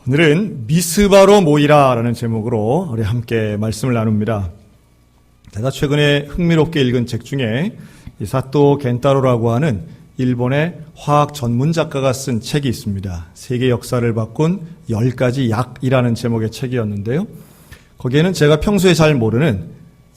오늘은 미스바로 모이라라는 제목으로 우리 함께 말씀을 나눕니다. 제가 최근에 흥미롭게 읽은 책 중에 사토 겐타로라고 하는 일본의 화학 전문 작가가 쓴 책이 있습니다. 세계 역사를 바꾼 10가지 약이라는 제목의 책이었는데요. 거기에는 제가 평소에 잘 모르는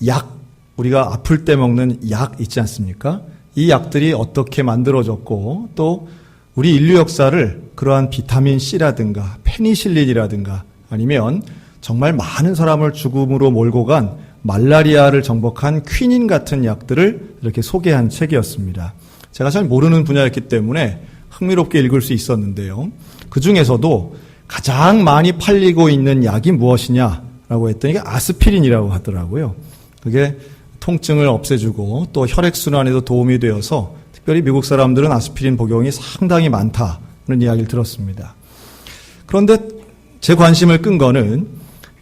약, 우리가 아플 때 먹는 약 있지 않습니까? 이 약들이 어떻게 만들어졌고 또 우리 인류 역사를 그러한 비타민 C라든가 페니실린이라든가 아니면 정말 많은 사람을 죽음으로 몰고 간 말라리아를 정복한 퀴닌 같은 약들을 이렇게 소개한 책이었습니다. 제가 잘 모르는 분야였기 때문에 흥미롭게 읽을 수 있었는데요. 그 중에서도 가장 많이 팔리고 있는 약이 무엇이냐라고 했더니 아스피린이라고 하더라고요. 그게 통증을 없애주고 또 혈액순환에도 도움이 되어서 특별히 미국 사람들은 아스피린 복용이 상당히 많다는 이야기를 들었습니다. 그런데 제 관심을 끈 거는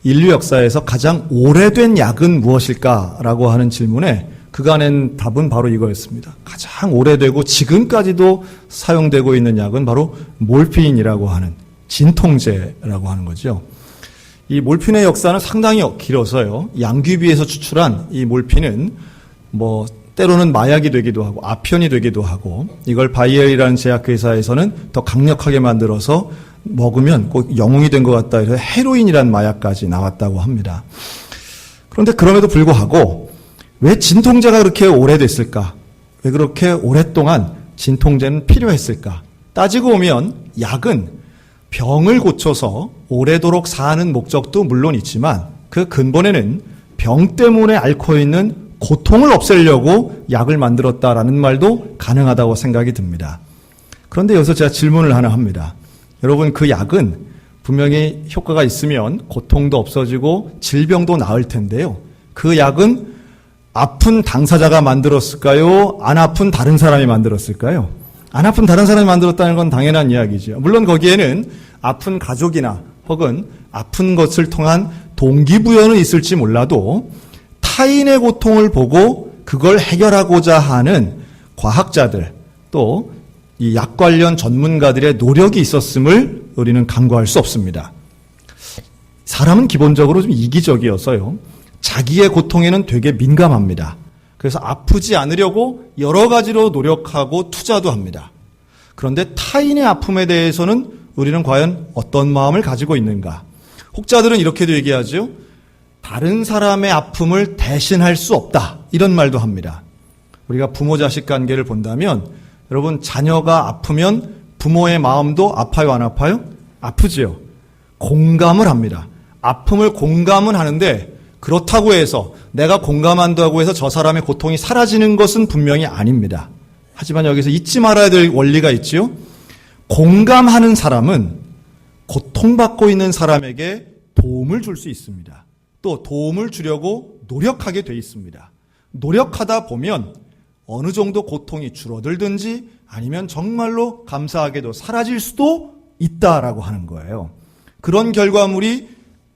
인류 역사에서 가장 오래된 약은 무엇일까라고 하는 질문에 그가 낸 답은 바로 이거였습니다. 가장 오래되고 지금까지도 사용되고 있는 약은 바로 몰피인이라고 하는 진통제라고 하는 거죠. 이 몰핀의 역사는 상당히 길어서요. 양귀비에서 추출한 이 몰핀은 때로는 마약이 되기도 하고 아편이 되기도 하고 이걸 바이엘이라는 제약회사에서는 더 강력하게 만들어서 먹으면 꼭 영웅이 된 것 같다 해서 헤로인이라는 마약까지 나왔다고 합니다. 그런데 그럼에도 불구하고 왜 진통제가 그렇게 오래됐을까? 왜 그렇게 오랫동안 진통제는 필요했을까? 따지고 보면 약은 병을 고쳐서 오래도록 사는 목적도 물론 있지만 그 근본에는 병 때문에 앓고 있는 고통을 없애려고 약을 만들었다라는 말도 가능하다고 생각이 듭니다. 그런데 여기서 제가 질문을 하나 합니다. 여러분, 그 약은 분명히 효과가 있으면 고통도 없어지고 질병도 나을 텐데요. 그 약은 아픈 당사자가 만들었을까요? 안 아픈 다른 사람이 만들었을까요? 안 아픈 다른 사람이 만들었다는 건 당연한 이야기죠. 물론 거기에는 아픈 가족이나 혹은 아픈 것을 통한 동기부여는 있을지 몰라도 타인의 고통을 보고 그걸 해결하고자 하는 과학자들 또 이 약 관련 전문가들의 노력이 있었음을 우리는 간과할 수 없습니다. 사람은 기본적으로 좀 이기적이어서요. 자기의 고통에는 되게 민감합니다. 그래서 아프지 않으려고 여러 가지로 노력하고 투자도 합니다. 그런데 타인의 아픔에 대해서는 우리는 과연 어떤 마음을 가지고 있는가? 혹자들은 이렇게도 얘기하죠. 다른 사람의 아픔을 대신할 수 없다. 이런 말도 합니다. 우리가 부모 자식 관계를 본다면 여러분 자녀가 아프면 부모의 마음도 아파요 안 아파요? 아프지요. 공감을 합니다. 아픔을 공감은 하는데 그렇다고 해서 내가 공감한다고 해서 저 사람의 고통이 사라지는 것은 분명히 아닙니다. 하지만 여기서 잊지 말아야 될 원리가 있지요. 공감하는 사람은 고통받고 있는 사람에게 도움을 줄 수 있습니다. 또 도움을 주려고 노력하게 돼 있습니다. 노력하다 보면 어느 정도 고통이 줄어들든지 아니면 정말로 감사하게도 사라질 수도 있다라고 하는 거예요. 그런 결과물이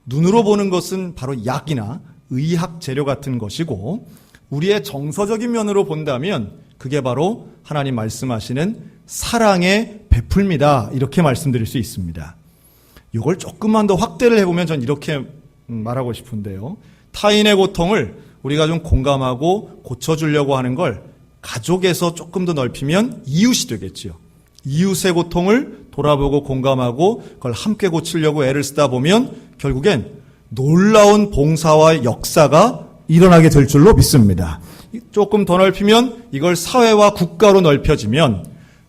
눈으로 보는 것은 바로 약이나 의학 재료 같은 것이고 우리의 정서적인 면으로 본다면 그게 바로 하나님 말씀하시는 사랑의 베풀미다 이렇게 말씀드릴 수 있습니다. 이걸 조금만 더 확대를 해보면 전 이렇게 말하고 싶은데요. 타인의 고통을 우리가 좀 공감하고 고쳐주려고 하는 걸 가족에서 조금 더 넓히면 이웃이 되겠지요. 이웃의 고통을 돌아보고 공감하고 그걸 함께 고치려고 애를 쓰다 보면 결국엔 놀라운 봉사와 역사가 일어나게 될 줄로 믿습니다. 조금 더 넓히면 이걸 사회와 국가로 넓혀지면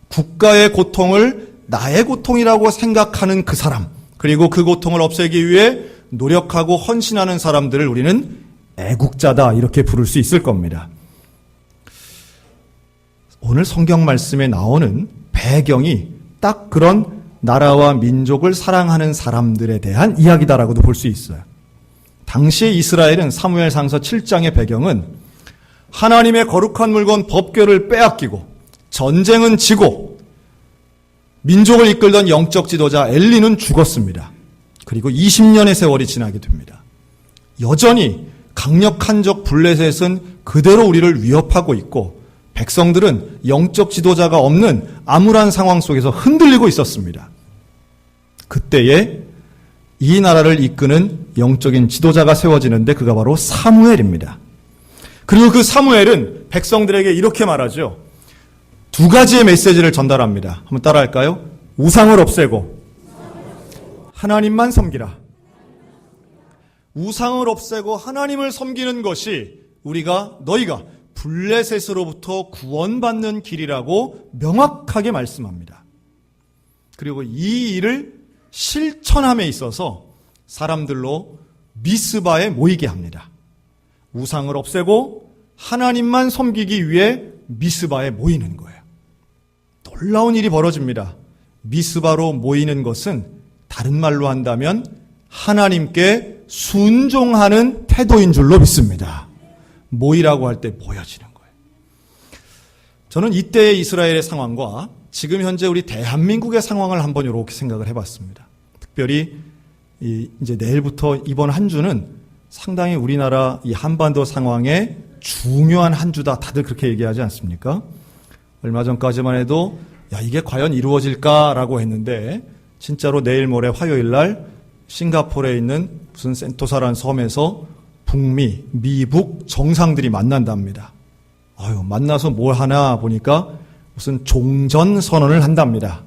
국가의 고통을 나의 고통이라고 생각하는 그 사람 그리고 그 고통을 없애기 위해 노력하고 헌신하는 사람들을 우리는 애국자다 이렇게 부를 수 있을 겁니다. 오늘 성경 말씀에 나오는 배경이 딱 그런 나라와 민족을 사랑하는 사람들에 대한 이야기다라고도 볼 수 있어요. 당시 이스라엘은 사무엘상서 7장의 배경은 하나님의 거룩한 물건 법궤를 빼앗기고 전쟁은 지고 민족을 이끌던 영적 지도자 엘리는 죽었습니다. 그리고 20년의 세월이 지나게 됩니다. 여전히 강력한 적 블레셋은 그대로 우리를 위협하고 있고 백성들은 영적 지도자가 없는 암울한 상황 속에서 흔들리고 있었습니다. 그때에 이 나라를 이끄는 영적인 지도자가 세워지는데 그가 바로 사무엘입니다. 그리고 그 사무엘은 백성들에게 이렇게 말하죠. 두 가지의 메시지를 전달합니다. 한번 따라할까요? 우상을 없애고 하나님만 섬기라. 우상을 없애고 하나님을 섬기는 것이 너희가 블레셋으로부터 구원받는 길이라고 명확하게 말씀합니다. 그리고 이 일을 실천함에 있어서 사람들로 미스바에 모이게 합니다. 우상을 없애고 하나님만 섬기기 위해 미스바에 모이는 거예요. 놀라운 일이 벌어집니다. 미스바로 모이는 것은 다른 말로 한다면 하나님께 순종하는 태도인 줄로 믿습니다. 모이라고 할 때 모여지는 거예요. 저는 이때의 이스라엘의 상황과 지금 현재 우리 대한민국의 상황을 한번 이렇게 생각을 해봤습니다. 특별히 이제 내일부터 이번 한 주는 상당히 우리나라 이 한반도 상황에 중요한 한 주다. 다들 그렇게 얘기하지 않습니까? 얼마 전까지만 해도 이게 과연 이루어질까라고 했는데 진짜로 내일 모레 화요일 날 싱가포르에 있는 무슨 센토사라는 섬에서 북미, 미북 정상들이 만난답니다. 만나서 뭘 하나 보니까 무슨 종전선언을 한답니다.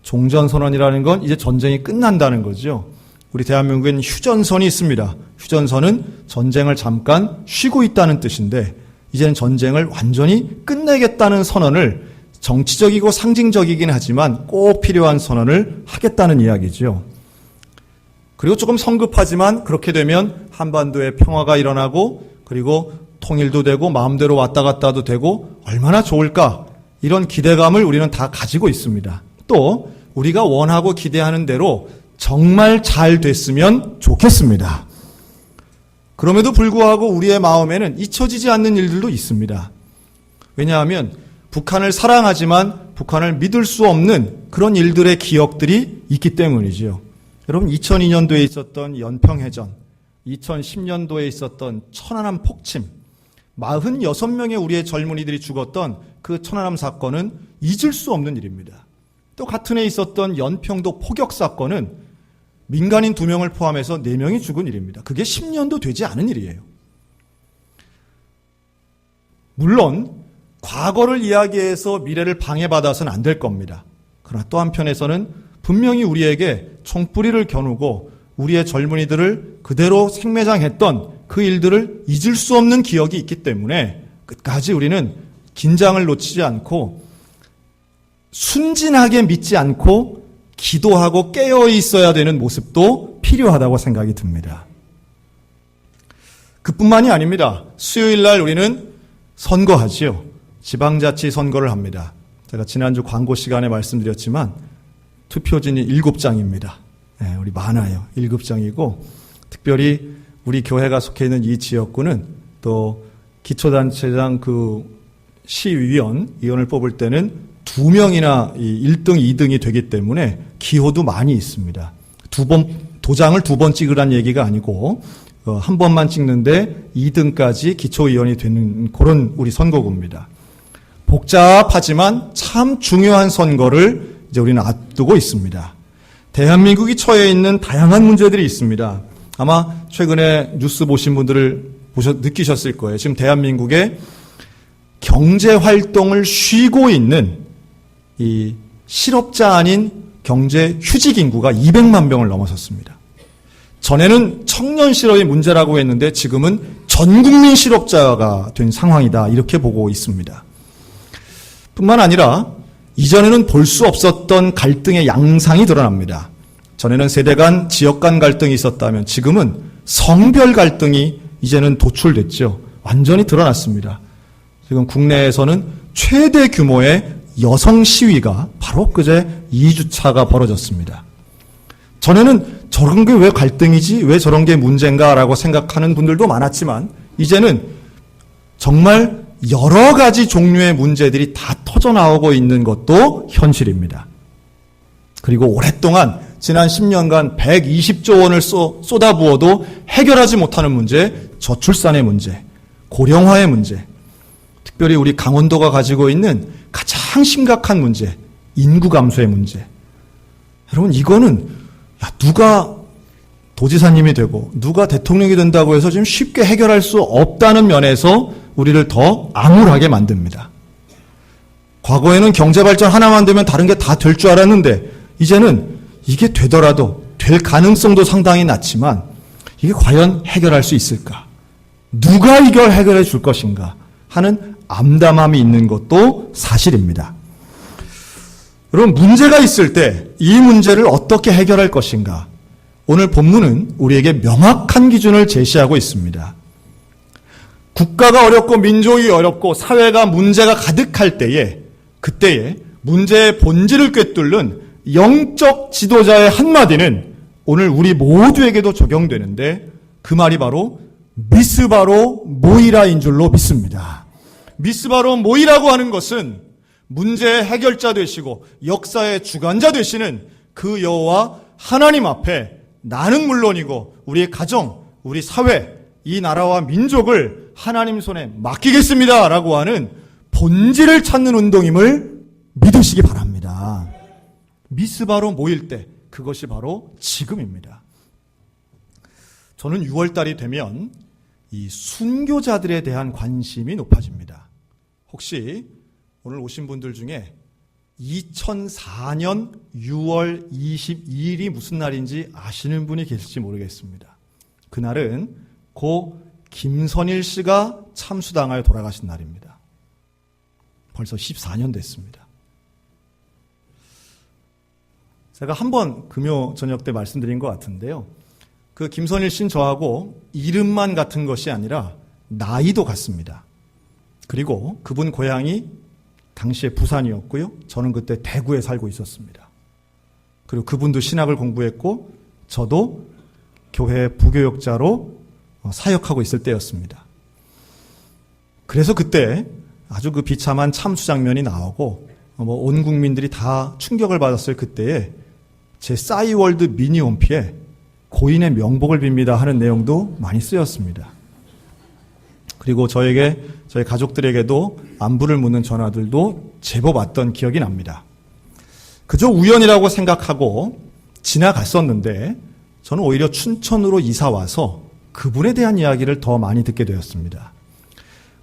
종전선언이라는 건 이제 전쟁이 끝난다는 거죠. 우리 대한민국엔 휴전선이 있습니다. 휴전선은 전쟁을 잠깐 쉬고 있다는 뜻인데 이제는 전쟁을 완전히 끝내겠다는 선언을 정치적이고 상징적이긴 하지만 꼭 필요한 선언을 하겠다는 이야기죠. 그리고 조금 성급하지만 그렇게 되면 한반도에 평화가 일어나고 그리고 통일도 되고 마음대로 왔다 갔다도 되고 얼마나 좋을까 이런 기대감을 우리는 다 가지고 있습니다. 또 우리가 원하고 기대하는 대로 정말 잘 됐으면 좋겠습니다. 그럼에도 불구하고 우리의 마음에는 잊혀지지 않는 일들도 있습니다. 왜냐하면 북한을 사랑하지만 북한을 믿을 수 없는 그런 일들의 기억들이 있기 때문이지요. 여러분 2002년도에 있었던 연평해전, 2010년도에 있었던 천안함 폭침, 46명의 우리의 젊은이들이 죽었던 그 천안함 사건은 잊을 수 없는 일입니다. 또 같은 해에 있었던 연평도 포격 사건은 민간인 2명을 포함해서 4명이 죽은 일입니다. 그게 10년도 되지 않은 일이에요. 물론 과거를 이야기해서 미래를 방해받아서는 안 될 겁니다. 그러나 또 한편에서는 분명히 우리에게 총뿌리를 겨누고 우리의 젊은이들을 그대로 생매장했던 그 일들을 잊을 수 없는 기억이 있기 때문에 끝까지 우리는 긴장을 놓치지 않고 순진하게 믿지 않고 기도하고 깨어 있어야 되는 모습도 필요하다고 생각이 듭니다. 그뿐만이 아닙니다. 수요일 날 우리는 선거하지요. 지방자치 선거를 합니다. 제가 지난주 광고 시간에 말씀드렸지만 투표진이 7장입니다. 네, 우리 많아요. 7장이고 특별히 우리 교회가 속해 있는 이 지역구는 또 기초단체장 시의원을 뽑을 때는 2명이나 1등, 2등이 되기 때문에 기호도 많이 있습니다. 도장을 2번 찍으란 얘기가 아니고 한 번만 찍는데 2등까지 기초의원이 되는 그런 우리 선거구입니다. 복잡하지만 참 중요한 선거를 이제 우리는 앞두고 있습니다. 대한민국이 처해 있는 다양한 문제들이 있습니다. 아마 최근에 뉴스 보신 분들을 느끼셨을 거예요. 지금 대한민국의 경제 활동을 쉬고 있는 이 실업자 아닌 경제 휴직 인구가 200만 명을 넘어섰습니다. 전에는 청년 실업이 문제라고 했는데 지금은 전 국민 실업자가 된 상황이다. 이렇게 보고 있습니다. 뿐만 아니라 이전에는 볼 수 없었던 갈등의 양상이 드러납니다. 전에는 세대 간, 지역 간 갈등이 있었다면 지금은 성별 갈등이 이제는 도출됐죠. 완전히 드러났습니다. 지금 국내에서는 최대 규모의 여성 시위가 바로 그제 2주차가 벌어졌습니다. 전에는 저런 게 왜 갈등이지? 왜 저런 게 문제인가라고 생각하는 분들도 많았지만 이제는 정말 여러 가지 종류의 문제들이 다 터져나오고 있는 것도 현실입니다. 그리고 오랫동안 지난 10년간 120조 원을 쏟아부어도 해결하지 못하는 문제, 저출산의 문제, 고령화의 문제, 특별히 우리 강원도가 가지고 있는 가장 심각한 문제, 인구 감소의 문제. 여러분, 이거는 누가 도지사님이 되고 누가 대통령이 된다고 해서 지금 쉽게 해결할 수 없다는 면에서 우리를 더 암울하게 만듭니다. 과거에는 경제발전 하나만 되면 다른 게 다 될 줄 알았는데 이제는 이게 되더라도 될 가능성도 상당히 낮지만 이게 과연 해결할 수 있을까? 누가 이걸 해결해 줄 것인가 하는 암담함이 있는 것도 사실입니다. 여러분, 문제가 있을 때 이 문제를 어떻게 해결할 것인가? 오늘 본문은 우리에게 명확한 기준을 제시하고 있습니다. 국가가 어렵고 민족이 어렵고 사회가 문제가 가득할 때에 그때에 문제의 본질을 꿰뚫는 영적 지도자의 한마디는 오늘 우리 모두에게도 적용되는데 그 말이 바로 미스바로 모이라인 줄로 믿습니다. 미스바로 모이라고 하는 것은 문제의 해결자 되시고 역사의 주관자 되시는 그 여호와 하나님 앞에 나는 물론이고 우리의 가정, 우리 사회, 이 나라와 민족을 하나님 손에 맡기겠습니다 라고 하는 본질을 찾는 운동임을 믿으시기 바랍니다. 미스바로 모일 때 그것이 바로 지금입니다. 저는 6월달이 되면 이 순교자들에 대한 관심이 높아집니다. 혹시 오늘 오신 분들 중에 2004년 6월 22일이 무슨 날인지 아시는 분이 계실지 모르겠습니다. 그날은 고 김선일 씨가 참수당하여 돌아가신 날입니다. 벌써 14년 됐습니다. 제가 한번 금요 저녁 때 말씀드린 것 같은데요. 그 김선일 씨는 저하고 이름만 같은 것이 아니라 나이도 같습니다. 그리고 그분 고향이 당시에 부산이었고요. 저는 그때 대구에 살고 있었습니다. 그리고 그분도 신학을 공부했고 저도 교회 부교역자로 사역하고 있을 때였습니다. 그래서 그때 아주 그 비참한 참수 장면이 나오고 온 국민들이 다 충격을 받았을 그때에 제 싸이월드 미니홈피에 고인의 명복을 빕니다 하는 내용도 많이 쓰였습니다. 그리고 저희 가족들에게도 안부를 묻는 전화들도 제법 왔던 기억이 납니다. 그저 우연이라고 생각하고 지나갔었는데 저는 오히려 춘천으로 이사 와서 그분에 대한 이야기를 더 많이 듣게 되었습니다.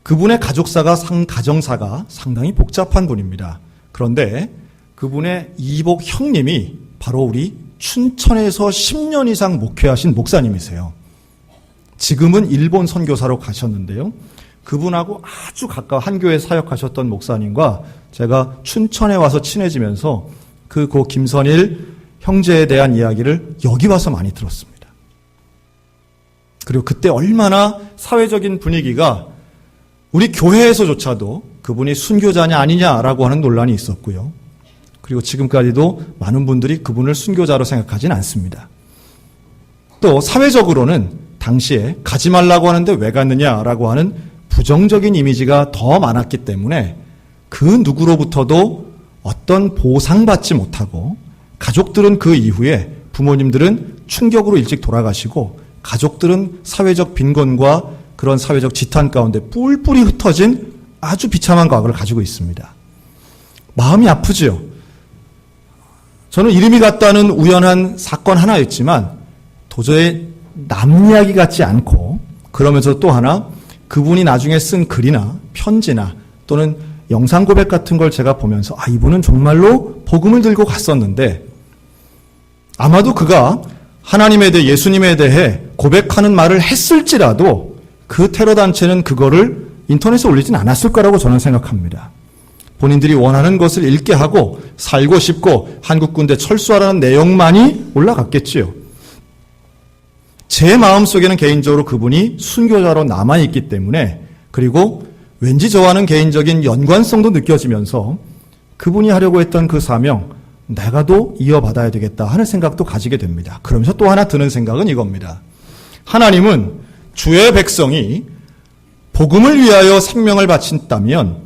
그분의 가정사가 상당히 복잡한 분입니다. 그런데 그분의 이복 형님이 바로 우리 춘천에서 10년 이상 목회하신 목사님이세요. 지금은 일본 선교사로 가셨는데요. 그분하고 아주 가까워 한 교회 사역하셨던 목사님과 제가 춘천에 와서 친해지면서 고 김선일 형제에 대한 이야기를 여기 와서 많이 들었습니다. 그리고 그때 얼마나 사회적인 분위기가 우리 교회에서조차도 그분이 순교자냐 아니냐라고 하는 논란이 있었고요. 그리고 지금까지도 많은 분들이 그분을 순교자로 생각하진 않습니다. 또 사회적으로는 당시에 가지 말라고 하는데 왜 갔느냐라고 하는 부정적인 이미지가 더 많았기 때문에 그 누구로부터도 어떤 보상받지 못하고 가족들은 그 이후에 부모님들은 충격으로 일찍 돌아가시고 가족들은 사회적 빈곤과 그런 사회적 지탄 가운데 뿔뿔이 흩어진 아주 비참한 과거를 가지고 있습니다. 마음이 아프지요. 저는 이름이 같다는 우연한 사건 하나였지만 도저히 남 이야기 같지 않고 그러면서 또 하나 그분이 나중에 쓴 글이나 편지나 또는 영상 고백 같은 걸 제가 보면서 이분은 정말로 복음을 들고 갔었는데 아마도 그가 하나님에 대해 예수님에 대해 고백하는 말을 했을지라도 그 테러 단체는 그거를 인터넷에 올리진 않았을 거라고 저는 생각합니다. 본인들이 원하는 것을 읽게 하고 살고 싶고 한국 군대 철수하라는 내용만이 올라갔겠지요. 제 마음속에는 개인적으로 그분이 순교자로 남아있기 때문에 그리고 왠지 저와는 개인적인 연관성도 느껴지면서 그분이 하려고 했던 그 사명 내가도 이어받아야 되겠다 하는 생각도 가지게 됩니다. 그러면서 또 하나 드는 생각은 이겁니다. 하나님은 주의 백성이 복음을 위하여 생명을 바친다면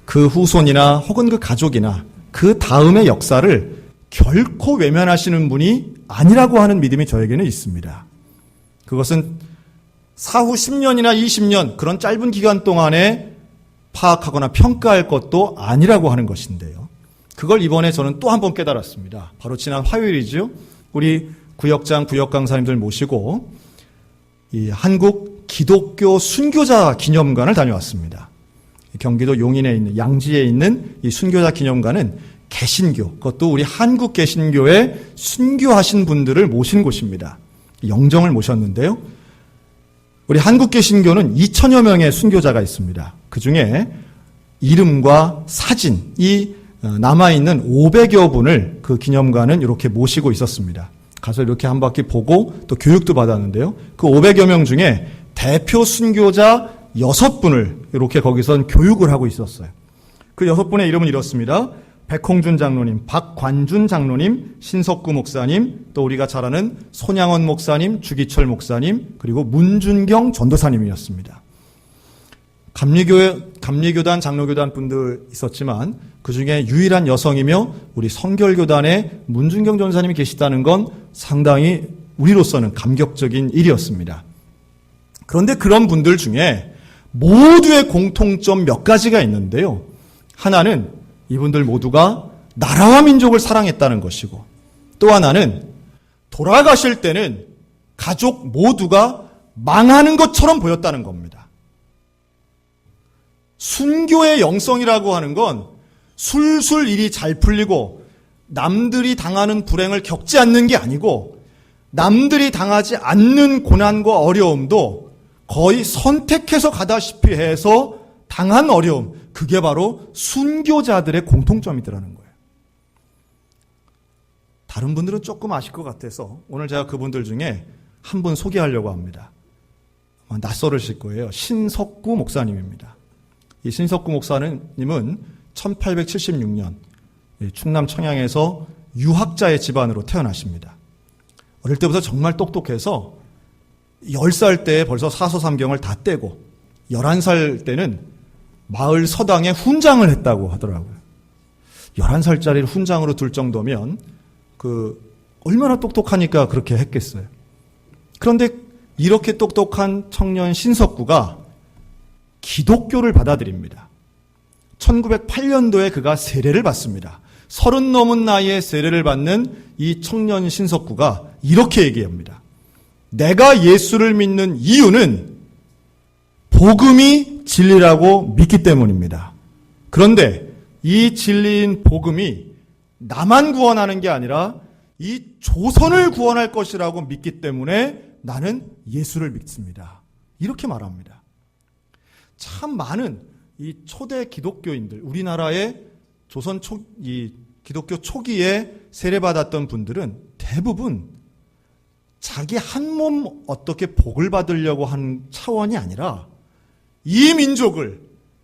그 후손이나 혹은 그 가족이나 그 다음의 역사를 결코 외면하시는 분이 아니라고 하는 믿음이 저에게는 있습니다. 그것은 사후 10년이나 20년 그런 짧은 기간 동안에 파악하거나 평가할 것도 아니라고 하는 것인데요. 그걸 이번에 저는 또 한 번 깨달았습니다. 바로 지난 화요일이죠. 우리 구역장, 구역강사님들 모시고 이 한국 기독교 순교자 기념관을 다녀왔습니다. 경기도 용인에 있는, 양지에 있는 이 순교자 기념관은 개신교, 그것도 우리 한국 개신교에 순교하신 분들을 모신 곳입니다. 영정을 모셨는데요. 우리 한국 개신교는 2천여 명의 순교자가 있습니다. 그 중에 이름과 사진이 남아있는 500여 분을 그 기념관은 이렇게 모시고 있었습니다. 가서 이렇게 한 바퀴 보고 또 교육도 받았는데요. 그 500여 명 중에 대표 순교자 6분을 이렇게 거기선 교육을 하고 있었어요. 그 6분의 이름은 이렇습니다. 백홍준 장로님, 박관준 장로님, 신석구 목사님, 또 우리가 잘 아는 손양원 목사님, 주기철 목사님, 그리고 문준경 전도사님이었습니다. 감리교단, 장로교단 분들 있었지만 그 중에 유일한 여성이며 우리 성결교단에 문준경 전사님이 계시다는 건 상당히 우리로서는 감격적인 일이었습니다. 그런데 그런 분들 중에 모두의 공통점 몇 가지가 있는데요. 하나는 이분들 모두가 나라와 민족을 사랑했다는 것이고, 또 하나는 돌아가실 때는 가족 모두가 망하는 것처럼 보였다는 겁니다. 순교의 영성이라고 하는 건 술술 일이 잘 풀리고 남들이 당하는 불행을 겪지 않는 게 아니고 남들이 당하지 않는 고난과 어려움도 거의 선택해서 가다시피 해서 당한 어려움, 그게 바로 순교자들의 공통점이더라는 거예요. 다른 분들은 조금 아실 것 같아서 오늘 제가 그분들 중에 한 분 소개하려고 합니다. 낯설으실 거예요. 신석구 목사님입니다. 이 신석구 목사님은 1876년 충남 청양에서 유학자의 집안으로 태어나십니다. 어릴 때부터 정말 똑똑해서 10살 때 벌써 사서삼경을 다 떼고 11살 때는 마을 서당에 훈장을 했다고 하더라고요. 11살짜리를 훈장으로 둘 정도면 얼마나 똑똑하니까 그렇게 했겠어요. 그런데 이렇게 똑똑한 청년 신석구가 기독교를 받아들입니다. 1908년도에 그가 세례를 받습니다. 30 넘은 나이에 세례를 받는 이 청년 신석구가 이렇게 얘기합니다. 내가 예수를 믿는 이유는 복음이 진리라고 믿기 때문입니다. 그런데 이 진리인 복음이 나만 구원하는 게 아니라 이 조선을 구원할 것이라고 믿기 때문에 나는 예수를 믿습니다. 이렇게 말합니다. 참 많은 이 초대 기독교인들, 우리나라의 조선 기독교 초기에 세례받았던 분들은 대부분 자기 한 몸 어떻게 복을 받으려고 한 차원이 아니라 이 민족을,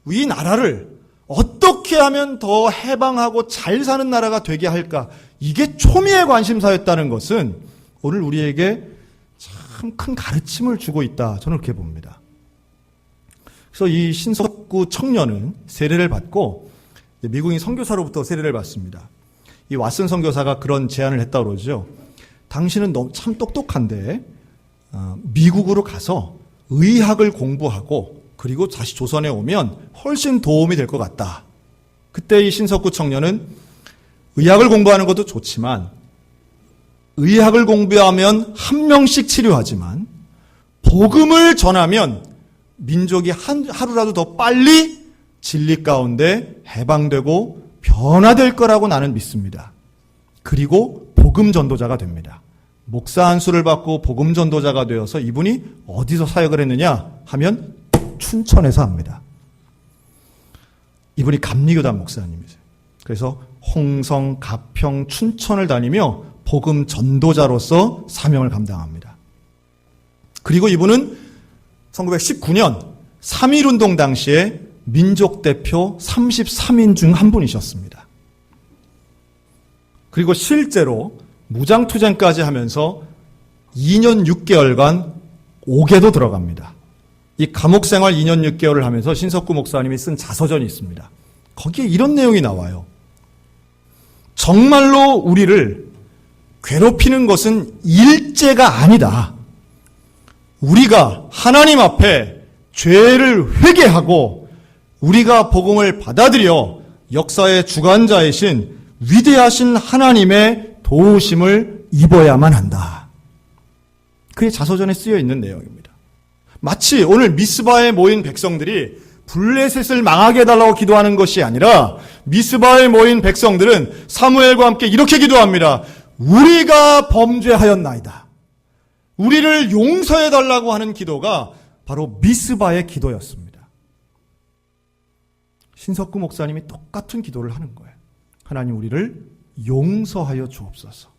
이 나라를 어떻게 하면 더 해방하고 잘 사는 나라가 되게 할까, 이게 초미의 관심사였다는 것은 오늘 우리에게 참 큰 가르침을 주고 있다, 저는 그렇게 봅니다. 그래서 이 신석구 청년은 세례를 받고 미국인 선교사로부터 세례를 받습니다. 이 왓슨 선교사가 그런 제안을 했다고 그러죠. 당신은 너무 참 똑똑한데 미국으로 가서 의학을 공부하고 그리고 다시 조선에 오면 훨씬 도움이 될 것 같다. 그때 이 신석구 청년은 의학을 공부하는 것도 좋지만 의학을 공부하면 한 명씩 치료하지만 복음을 전하면 민족이 하루라도 더 빨리 진리 가운데 해방되고 변화될 거라고 나는 믿습니다. 그리고 복음 전도자가 됩니다. 목사 안수를 받고 복음 전도자가 되어서 이분이 어디서 사역을 했느냐 하면 춘천에서 합니다. 이분이 감리교단 목사님이세요. 그래서 홍성, 가평, 춘천을 다니며 복음 전도자로서 사명을 감당합니다. 그리고 이분은 1919년 3.1운동 당시에 민족대표 33인 중 한 분이셨습니다. 그리고 실제로 무장투쟁까지 하면서 2년 6개월간 옥에도 들어갑니다. 이 감옥생활 2년 6개월을 하면서 신석구 목사님이 쓴 자서전이 있습니다. 거기에 이런 내용이 나와요. 정말로 우리를 괴롭히는 것은 일제가 아니다. 우리가 하나님 앞에 죄를 회개하고 우리가 복음을 받아들여 역사의 주관자이신 위대하신 하나님의 도우심을 입어야만 한다. 그의 자서전에 쓰여 있는 내용입니다. 마치 오늘 미스바에 모인 백성들이 블레셋을 망하게 해달라고 기도하는 것이 아니라 미스바에 모인 백성들은 사무엘과 함께 이렇게 기도합니다. 우리가 범죄하였나이다. 우리를 용서해달라고 하는 기도가 바로 미스바의 기도였습니다. 신석구 목사님이 똑같은 기도를 하는 거예요. 하나님, 우리를 용서하여 주옵소서.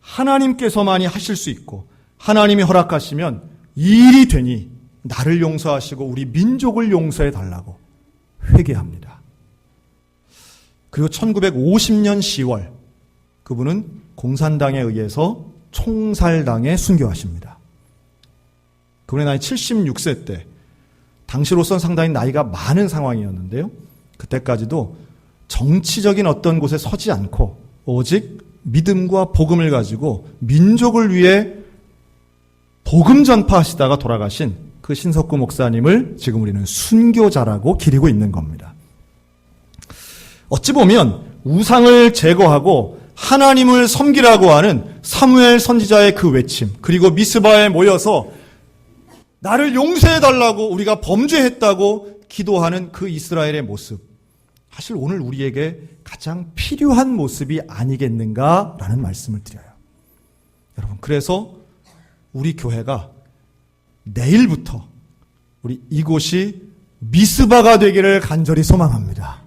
하나님께서만이 하실 수 있고 하나님이 허락하시면 일이 되니 나를 용서하시고 우리 민족을 용서해 달라고 회개합니다. 그리고 1950년 10월 그분은 공산당에 의해서 총살당해 순교하십니다. 그분의 나이 76세 때, 당시로선 상당히 나이가 많은 상황이었는데요. 그때까지도 정치적인 어떤 곳에 서지 않고 오직 믿음과 복음을 가지고 민족을 위해 복음 전파하시다가 돌아가신 그 신석구 목사님을 지금 우리는 순교자라고 기리고 있는 겁니다. 어찌 보면 우상을 제거하고 하나님을 섬기라고 하는 사무엘 선지자의 그 외침, 그리고 미스바에 모여서 나를 용서해달라고 우리가 범죄했다고 기도하는 그 이스라엘의 모습, 사실 오늘 우리에게 가장 필요한 모습이 아니겠는가라는 말씀을 드려요. 여러분, 그래서 우리 교회가 내일부터 우리 이곳이 미스바가 되기를 간절히 소망합니다.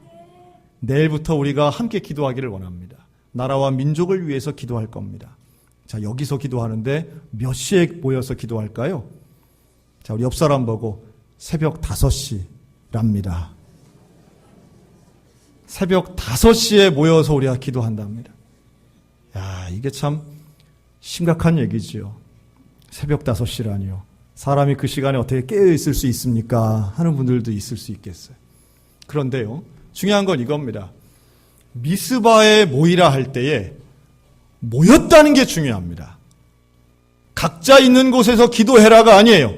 내일부터 우리가 함께 기도하기를 원합니다. 나라와 민족을 위해서 기도할 겁니다. 자, 여기서 기도하는데 몇 시에 모여서 기도할까요? 자, 우리 옆 사람 보고 새벽 5시랍니다. 새벽 5시에 모여서 우리가 기도한답니다. 야, 이게 참 심각한 얘기지요. 새벽 5시라니요. 사람이 그 시간에 어떻게 깨어있을 수 있습니까? 하는 분들도 있을 수 있겠어요. 그런데요, 중요한 건 이겁니다. 미스바에 모이라 할 때에 모였다는 게 중요합니다. 각자 있는 곳에서 기도해라가 아니에요.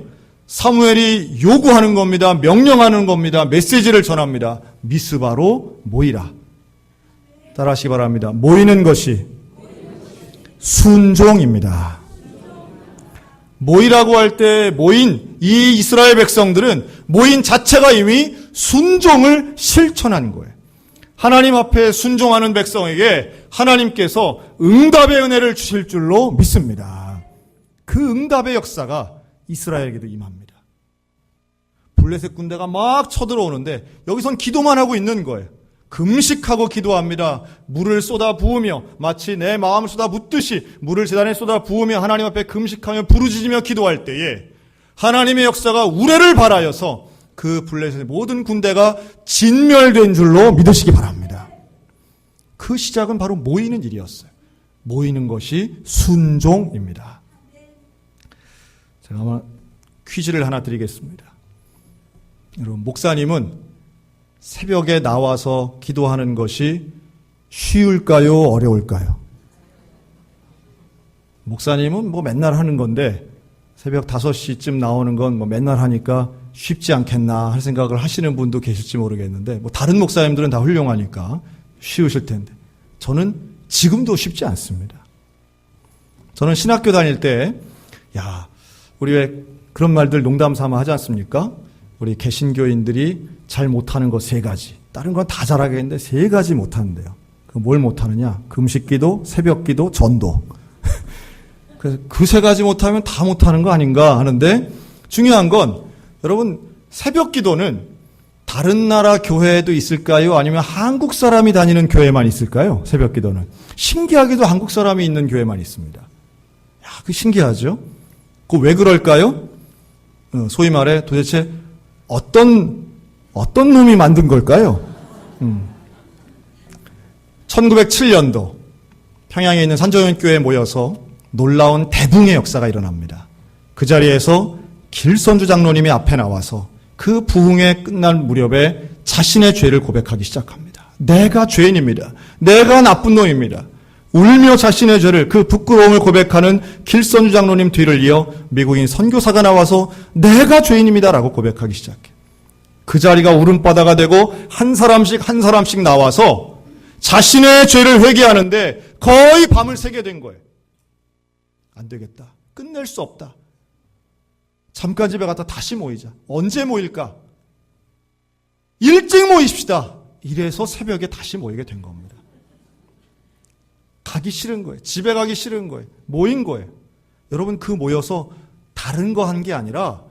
사무엘이 요구하는 겁니다. 명령하는 겁니다. 메시지를 전합니다. 미스바로 모이라. 따라하시기 바랍니다. 모이는 것이 순종입니다. 모이라고 할 때 모인 이 이스라엘 백성들은 모인 자체가 이미 순종을 실천한 거예요. 하나님 앞에 순종하는 백성에게 하나님께서 응답의 은혜를 주실 줄로 믿습니다. 그 응답의 역사가 이스라엘에게도 임합니다. 블레셋 군대가 막 쳐들어오는데 여기선 기도만 하고 있는 거예요. 금식하고 기도합니다. 물을 쏟아 부으며 마치 내 마음을 쏟아 붓듯이 물을 제단에 쏟아 부으며 하나님 앞에 금식하며 부르짖으며 기도할 때에 하나님의 역사가 우레를 발하여서 그 블레셋의 모든 군대가 진멸된 줄로 믿으시기 바랍니다. 그 시작은 바로 모이는 일이었어요. 모이는 것이 순종입니다. 제가 아마 퀴즈를 하나 드리겠습니다. 여러분, 목사님은 새벽에 나와서 기도하는 것이 쉬울까요? 어려울까요? 목사님은 뭐 맨날 하는 건데 새벽 5시쯤 나오는 건 뭐 맨날 하니까 쉽지 않겠나 할 생각을 하시는 분도 계실지 모르겠는데, 뭐 다른 목사님들은 다 훌륭하니까 쉬우실 텐데 저는 지금도 쉽지 않습니다. 저는 신학교 다닐 때, 우리 왜 그런 말들 농담 삼아 하지 않습니까? 우리 개신교인들이 잘 못하는 거 3가지. 다른 건 다 잘하겠는데 3가지 못하는데요. 그 뭘 못하느냐? 금식기도, 새벽기도, 전도. 그래서 그 3가지 못하면 다 못하는 거 아닌가 하는데, 중요한 건 여러분, 새벽기도는 다른 나라 교회에도 있을까요? 아니면 한국 사람이 다니는 교회만 있을까요? 새벽기도는. 신기하게도 한국 사람이 있는 교회만 있습니다. 그 신기하죠? 그 왜 그럴까요? 소위 말해 도대체 어떤 놈이 만든 걸까요? 1907년도 평양에 있는 산정연교회에 모여서 놀라운 대붕의 역사가 일어납니다. 그 자리에서 길선주 장로님이 앞에 나와서 그 부흥회 끝날 무렵에 자신의 죄를 고백하기 시작합니다. 내가 죄인입니다. 내가 나쁜 놈입니다. 울며 자신의 죄를, 그 부끄러움을 고백하는 길선주 장로님 뒤를 이어 미국인 선교사가 나와서 내가 죄인입니다라고 고백하기 시작해. 그 자리가 울음바다가 되고 한 사람씩 나와서 자신의 죄를 회개하는데 거의 밤을 새게 된 거예요. 안 되겠다. 끝낼 수 없다. 잠깐 집에 갔다 다시 모이자. 언제 모일까? 일찍 모이십시다. 이래서 새벽에 다시 모이게 된 겁니다. 가기 싫은 거예요. 집에 가기 싫은 거예요. 모인 거예요. 여러분, 그 모여서 다른 거 한 게 아니라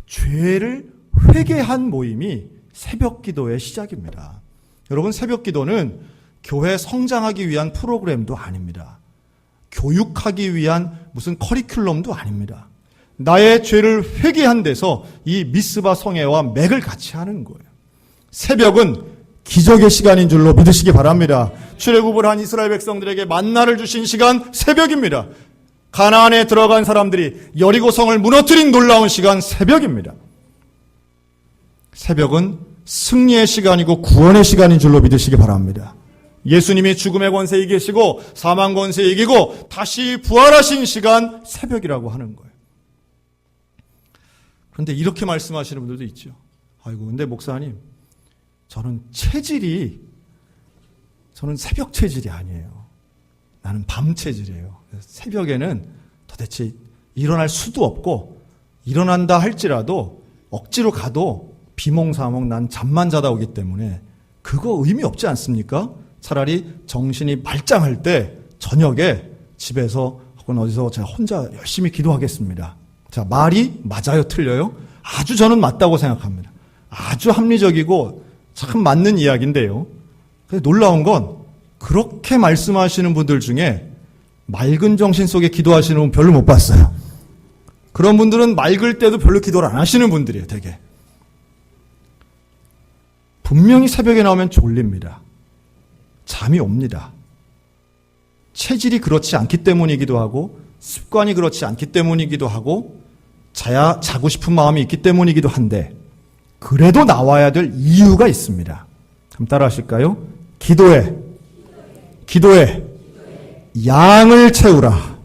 죄를 회개한 모임이 새벽 기도의 시작입니다. 여러분, 새벽 기도는 교회 성장하기 위한 프로그램도 아닙니다. 교육하기 위한 무슨 커리큘럼도 아닙니다. 나의 죄를 회개한 데서 이 미스바 성회와 맥을 같이 하는 거예요. 새벽은 기적의 시간인 줄로 믿으시기 바랍니다. 출애굽을 한 이스라엘 백성들에게 만나를 주신 시간 새벽입니다. 가나안에 들어간 사람들이 여리고성을 무너뜨린 놀라운 시간 새벽입니다. 새벽은 승리의 시간이고 구원의 시간인 줄로 믿으시기 바랍니다. 예수님이 죽음의 권세 이기시고 사망 권세 이기고 다시 부활하신 시간 새벽이라고 하는 거예요. 그런데 이렇게 말씀하시는 분들도 있죠. 아이고, 근데 목사님, 저는 새벽 체질이 아니에요. 나는 밤 체질이에요. 새벽에는 도대체 일어날 수도 없고, 일어난다 할지라도 억지로 가도 비몽사몽 난 잠만 자다 오기 때문에 그거 의미 없지 않습니까? 차라리 정신이 말짱할 때 저녁에 집에서 혹은 어디서 제가 혼자 열심히 기도하겠습니다. 자, 말이 맞아요, 틀려요? 아주 저는 맞다고 생각합니다. 아주 합리적이고 참 맞는 이야기인데요. 근데 놀라운 건 그렇게 말씀하시는 분들 중에 맑은 정신 속에 기도하시는 분 별로 못 봤어요. 그런 분들은 맑을 때도 별로 기도를 안 하시는 분들이에요, 되게. 분명히 새벽에 나오면 졸립니다. 잠이 옵니다. 체질이 그렇지 않기 때문이기도 하고 습관이 그렇지 않기 때문이기도 하고 자고 싶은 마음이 있기 때문이기도 한데 그래도 나와야 될 이유가 있습니다. 한번 따라 하실까요? 기도해. 양을 채우라.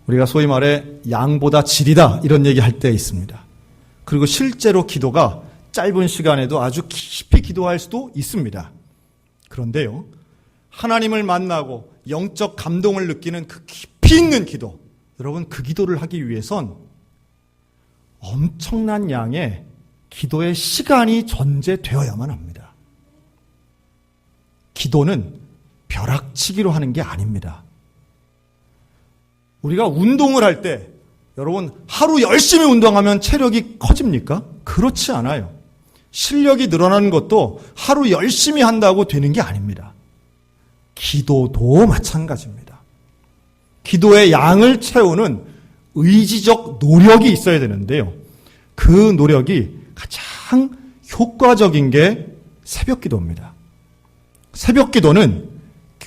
우리가 소위 말해 양보다 질이다 이런 얘기 할 때 있습니다. 그리고 실제로 기도가 짧은 시간에도 아주 깊이 기도할 수도 있습니다. 그런데요, 하나님을 만나고 영적 감동을 느끼는 그 깊이 있는 기도, 여러분, 그 기도를 하기 위해선 엄청난 양의 기도의 시간이 전제되어야만 합니다. 기도는 벼락치기로 하는 게 아닙니다. 우리가 운동을 할 때 여러분, 하루 열심히 운동하면 체력이 커집니까? 그렇지 않아요. 실력이 늘어나는 것도 하루 열심히 한다고 되는 게 아닙니다. 기도도 마찬가지입니다. 기도의 양을 채우는 의지적 노력이 있어야 되는데요. 그 노력이 가장 효과적인 게 새벽 기도입니다. 새벽 기도는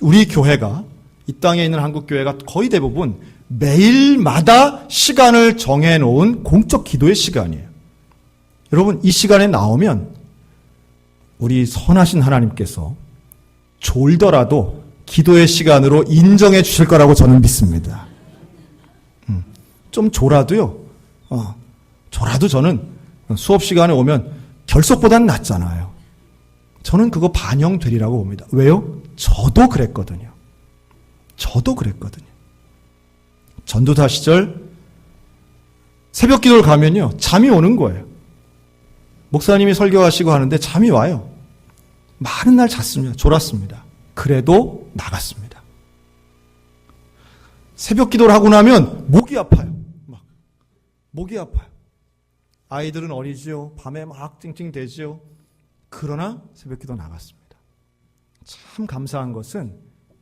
우리 교회가, 이 땅에 있는 한국 교회가 거의 대부분 매일마다 시간을 정해놓은 공적 기도의 시간이에요. 여러분, 이 시간에 나오면 우리 선하신 하나님께서 졸더라도 기도의 시간으로 인정해 주실 거라고 저는 믿습니다. 좀 졸아도요. 졸아도 저는 수업 시간에 오면 결석보다는 낫잖아요. 저는 그거 반영되리라고 봅니다. 왜요? 저도 그랬거든요. 전도사 시절 새벽 기도를 가면요, 잠이 오는 거예요. 목사님이 설교하시고 하는데 잠이 와요. 많은 날 잤습니다. 졸았습니다. 그래도 나갔습니다. 새벽 기도를 하고 나면 목이 아파요. 목이 아파요. 아이들은 어리지요. 밤에 막 찡찡대지요. 그러나 새벽 기도 나갔습니다. 참 감사한 것은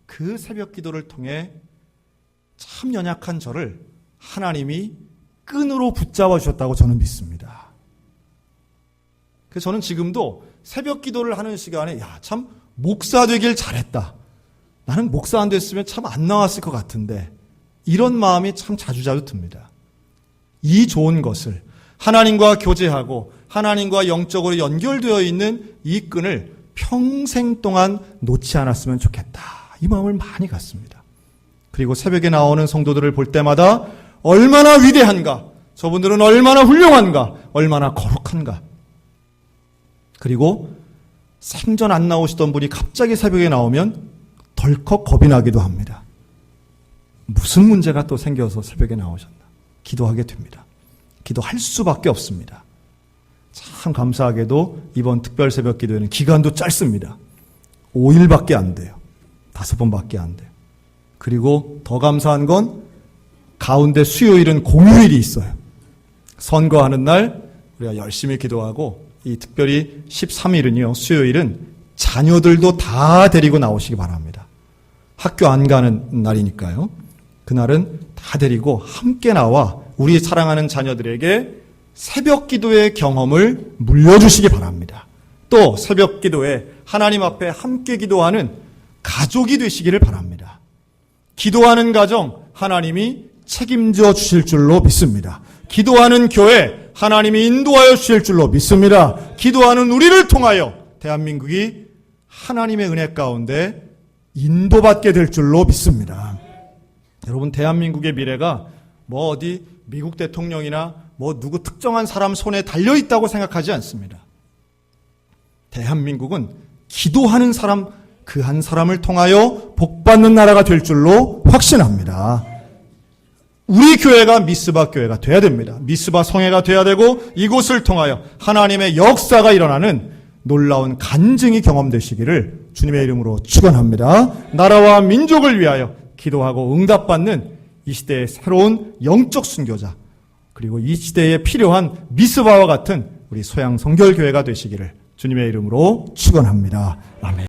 그 새벽 기도를 통해 참 연약한 저를 하나님이 끈으로 붙잡아 주셨다고 저는 믿습니다. 그래서 저는 지금도 새벽 기도를 하는 시간에 참 목사 되길 잘했다. 나는 목사 안 됐으면 참 안 나왔을 것 같은데 이런 마음이 참 자주자주 듭니다. 이 좋은 것을 하나님과 교제하고 하나님과 영적으로 연결되어 있는 이 끈을 평생 동안 놓지 않았으면 좋겠다. 이 마음을 많이 갖습니다. 그리고 새벽에 나오는 성도들을 볼 때마다 얼마나 위대한가. 저분들은 얼마나 훌륭한가, 얼마나 거룩한가. 그리고 생전 안 나오시던 분이 갑자기 새벽에 나오면 덜컥 겁이 나기도 합니다. 무슨 문제가 또 생겨서 새벽에 나오셨나. 기도하게 됩니다. 기도할 수밖에 없습니다. 참 감사하게도 이번 특별 새벽 기도회는 기간도 짧습니다. 5일밖에 안 돼요. 5번밖에 안 돼요. 그리고 더 감사한 건 가운데 수요일은 공휴일이 있어요. 선거하는 날 우리가 열심히 기도하고, 이 특별히 13일은요, 수요일은 자녀들도 다 데리고 나오시기 바랍니다. 학교 안 가는 날이니까요. 그날은 다 데리고 함께 나와 우리 사랑하는 자녀들에게 새벽 기도의 경험을 물려주시기 바랍니다. 또 새벽 기도에 하나님 앞에 함께 기도하는 가족이 되시기를 바랍니다. 기도하는 가정 하나님이 책임져 주실 줄로 믿습니다. 기도하는 교회 하나님이 인도하여 주실 줄로 믿습니다. 기도하는 우리를 통하여 대한민국이 하나님의 은혜 가운데 인도받게 될 줄로 믿습니다. 여러분, 대한민국의 미래가 뭐 어디 미국 대통령이나 뭐 누구 특정한 사람 손에 달려있다고 생각하지 않습니다. 대한민국은 기도하는 사람, 그 한 사람을 통하여 복받는 나라가 될 줄로 확신합니다. 우리 교회가 미스바 교회가 돼야 됩니다. 미스바 성회가 돼야 되고, 이곳을 통하여 하나님의 역사가 일어나는 놀라운 간증이 경험되시기를 주님의 이름으로 축원합니다. 나라와 민족을 위하여 기도하고 응답받는 이 시대의 새로운 영적 순교자, 그리고 이 시대에 필요한 미스바와 같은 우리 소양 성결교회가 되시기를 주님의 이름으로 축원합니다. 아멘.